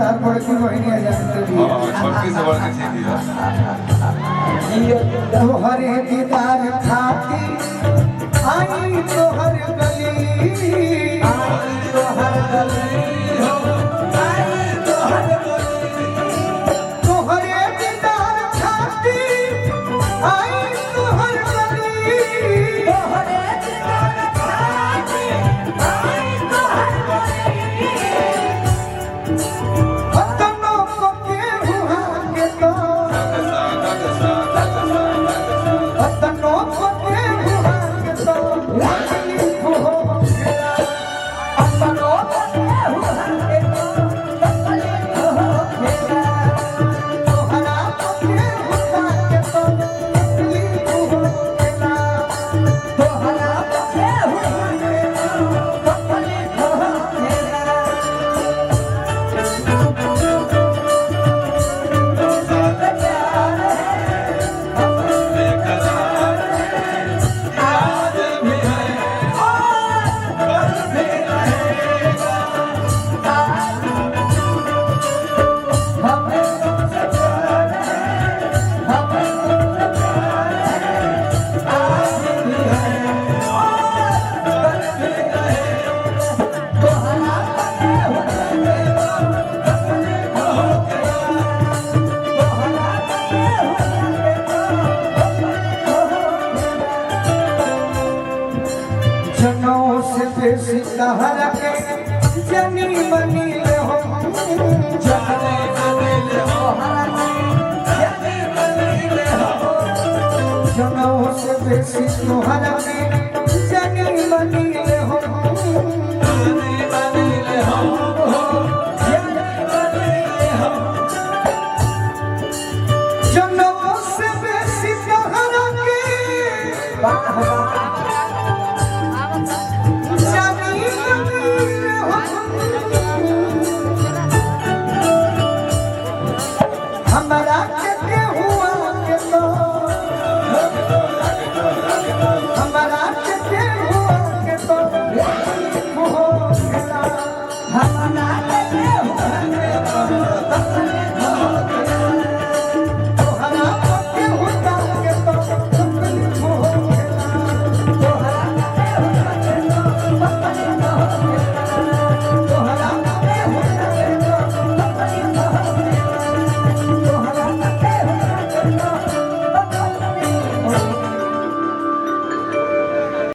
हमार बड़की बहनिया जानते भी छोटकी से बड़की सीधी तोहरे दीदार खाती आई तोहर गली तोहर गली हो आई तोहर गली तोहरे दीदार खाती आई तोहर गली तोहरे दीदार खाती आई तोहर गली अपनो को के हुआ के तो अपनो को के हुआ के तो तकलीफ हो गया अपनो को के हुआ के तो तकलीफ हो गया तोहरा को के हुआ के तो तकलीफ हो गया तोहरा को के हुआ के तो तकलीफ हो गया जनों से बेसी तहरा के जनी बनी ले हो जने बनी ले हो जनी बनी ले हो जनों से बेसी तोहरा के जनी बनी ले हो जनी बनी ले हो जनी बनी ले हो जनों से बेसी तहरा के